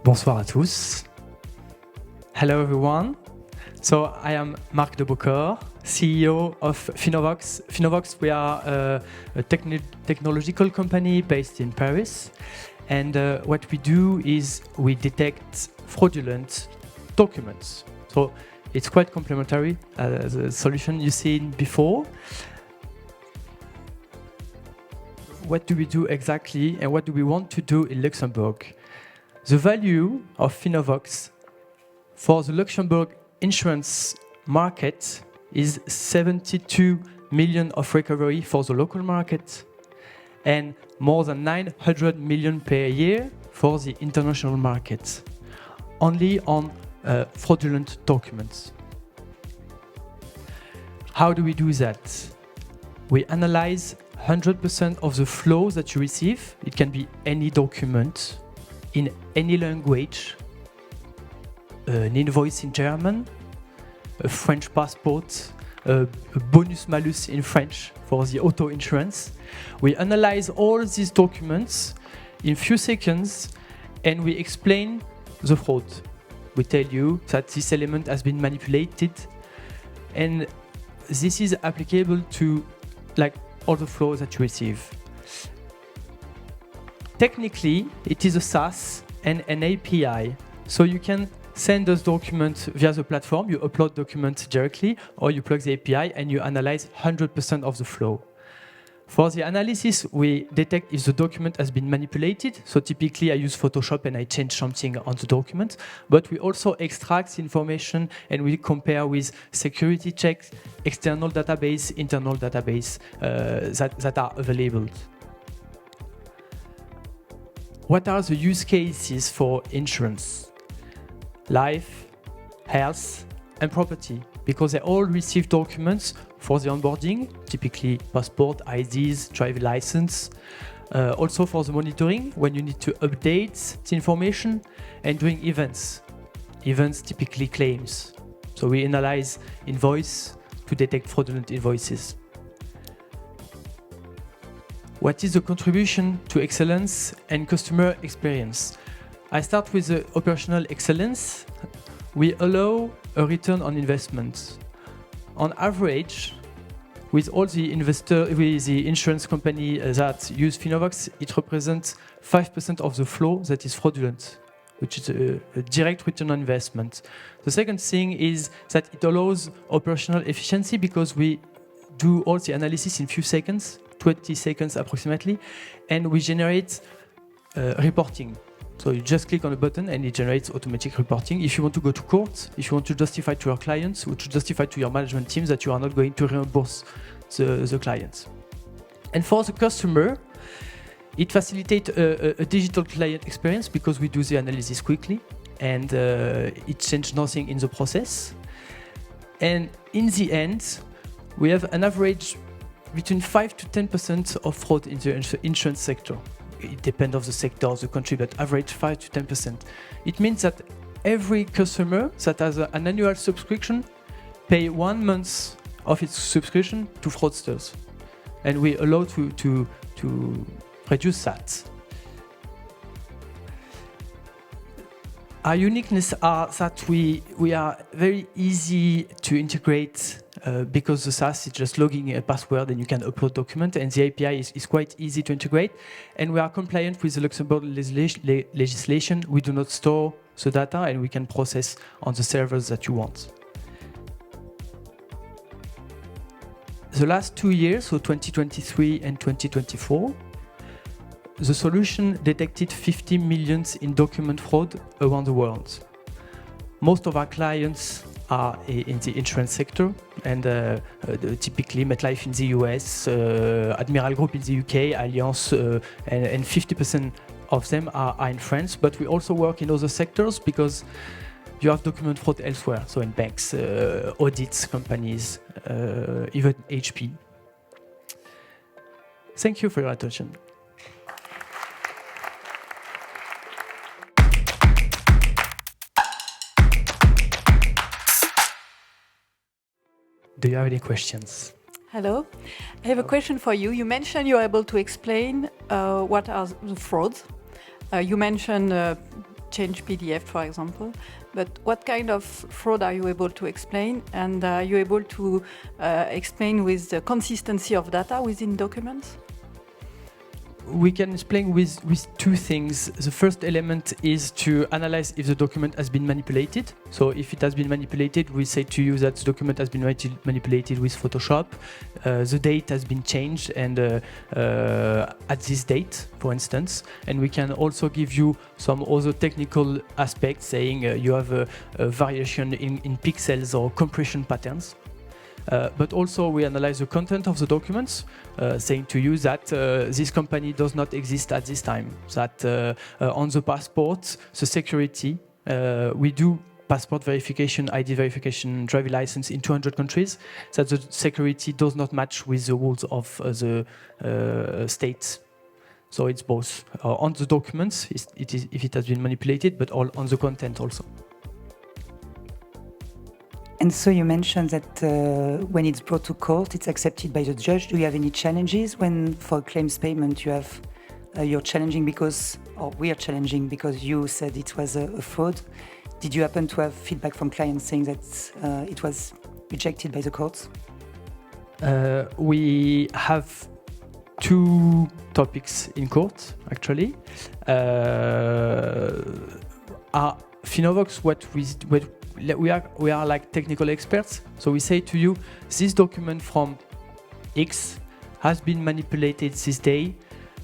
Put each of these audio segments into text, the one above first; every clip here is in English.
Bonsoir à tous. Hello everyone. So I am Marc de Beaucor, CEO of Finovox. Finovox, we are a technological company based in Paris. And what we do is we detect fraudulent documents. So it's quite complementary as a solution you've seen before. What do we do exactly and what do we want to do in Luxembourg? The value of Finovox for the Luxembourg insurance market is 72 million of recovery for the local market and more than 900 million per year for the international market, only on fraudulent documents. How do we do that? We analyze 100% of the flows that you receive. It can be any document in any language, an invoice in German, a French passport, a bonus-malus in French for the auto insurance. We analyze all these documents in few seconds and we explain the fraud. We tell you that this element has been manipulated and this is applicable to all the flows that you receive. Technically, it is a SaaS and an API, so you can send those documents via the platform, you upload documents directly, or you plug the API and you analyze 100% of the flow. For the analysis, we detect if the document has been manipulated, so typically I use Photoshop and I change something on the document, but we also extract information and we compare with security checks, external database, internal database that are available. What are the use cases for insurance? Life, health, and property, because they all receive documents for the onboarding, typically passport, IDs, driver license. Also for the monitoring, when you need to update the information, and doing events. Events, typically claims. So we analyze invoice to detect fraudulent invoices. What is the contribution to excellence and customer experience? I start with the operational excellence. We allow a return on investment. On average, with all the insurance company that use Finovox, it represents 5% of the flow that is fraudulent, which is a direct return on investment. The second thing is that it allows operational efficiency because we do all the analysis in few seconds, 20 seconds approximately, and we generate reporting. So you just click on a button and it generates automatic reporting. If you want to go to court, if you want to justify to your clients, or to justify to your management teams that you are not going to reimburse the clients. And for the customer, it facilitates a digital client experience because we do the analysis quickly and it changes nothing in the process. And in the end, we have an average between 5 to 10% of fraud in the insurance sector. It depends on the sector, the country, but average 5 to 10%. It means that every customer that has an annual subscription pay 1 month of its subscription to fraudsters. And we allow to reduce that. Our uniqueness are that we are very easy to integrate because the SaaS is just logging a password and you can upload document, and the API is quite easy to integrate. And we are compliant with the Luxembourg legislation. We do not store the data and we can process on the servers that you want. The last 2 years, so 2023 and 2024, the solution detected 50 million in document fraud around the world. Most of our clients are in the insurance sector, and typically MetLife in the US, Admiral Group in the UK, Allianz, and 50% of them are in France. But we also work in other sectors because you have document fraud elsewhere, so in banks, audits, companies, even HP. Thank you for your attention. Do you have any questions? Hello. I have a question for you. You mentioned you're able to explain what are the frauds. You mentioned change PDF, for example. But what kind of fraud are you able to explain? And are you able to explain with the consistency of data within documents? We can explain with two things. The first element is to analyze if the document has been manipulated. So if it has been manipulated, we say to you that the document has been manipulated with Photoshop. The date has been changed and at this date, for instance. And we can also give you some other technical aspects, saying you have a variation in pixels or compression patterns. But also we analyze the content of the documents, saying to you that this company does not exist at this time, that on the passport, the security, we do passport verification, ID verification, driving license in 200 countries, that the security does not match with the rules of the states. So it's both on the documents, if it has been manipulated, but on the content also. And so you mentioned that when it's brought to court, it's accepted by the judge. Do you have any challenges when, for claims payment, you have you're challenging because, or we are challenging because you said it was a fraud? Did you happen to have feedback from clients saying that it was rejected by the courts? We have two topics in court, actually. Finovox, we are like technical experts, so we say to you, this document from X has been manipulated this day,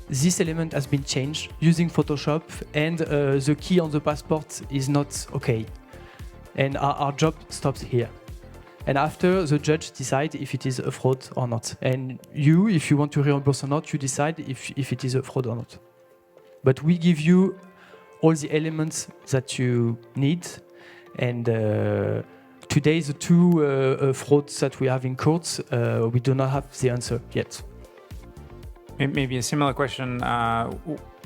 this element has been changed using Photoshop, and the key on the passport is not okay. And our job stops here. And after, the judge decides if it is a fraud or not. And you, if you want to reimburse or not, you decide if it is a fraud or not. But we give you all the elements that you need. And today, the two frauds that we have in courts, we do not have the answer yet. Maybe a similar question.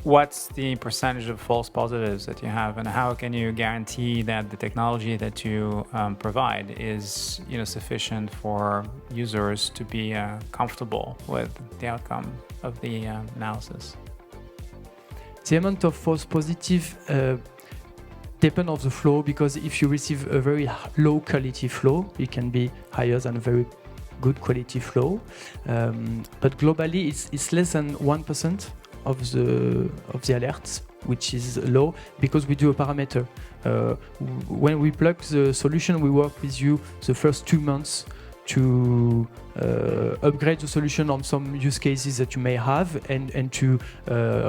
What's the percentage of false positives that you have, and how can you guarantee that the technology that you provide is sufficient for users to be comfortable with the outcome of the analysis? The amount of false positive depend on the flow, because if you receive a very low quality flow, it can be higher than a very good quality flow. But globally, it's less than 1% of the alerts, which is low, because we do a parameter. When we plug the solution, we work with you the first 2 months to upgrade the solution on some use cases that you may have, and to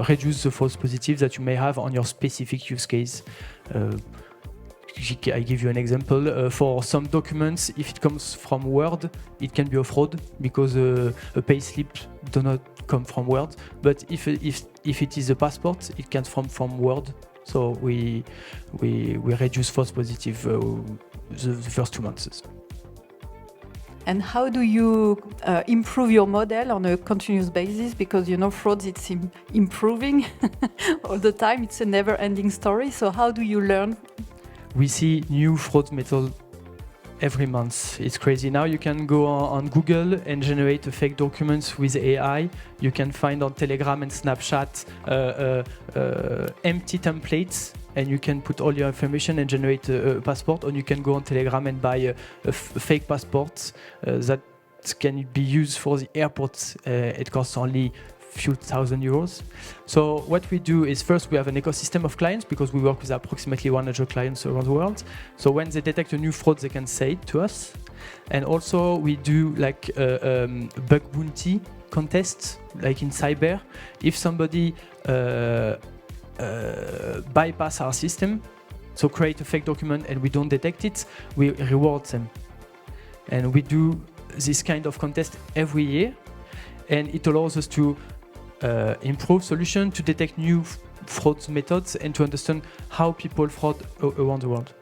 reduce the false positives that you may have on your specific use case. I give you an example. For some documents, if it comes from Word, it can be a fraud, because a payslip does not come from Word. But if it is a passport, it can come from Word. So we reduce false positive the first 2 months. And how do you improve your model on a continuous basis? Because frauds, it's improving all the time. It's a never-ending story. So how do you learn? We see new fraud methods every month. It's crazy. Now you can go on Google and generate a fake documents with AI. You can find on Telegram and Snapchat empty templates, and you can put all your information and generate a passport. Or you can go on Telegram and buy a fake passport that can be used for the airport. It costs only few thousand euros. So what we do is, first we have an ecosystem of clients, because we work with approximately 100 clients around the world. So when they detect a new fraud, they can say it to us. And also we do like bug bounty contests, like in cyber. If somebody bypass our system, so create a fake document and we don't detect it, we reward them. And we do this kind of contest every year, and it allows us to improve solution, to detect new fraud methods, and to understand how people fraud around the world.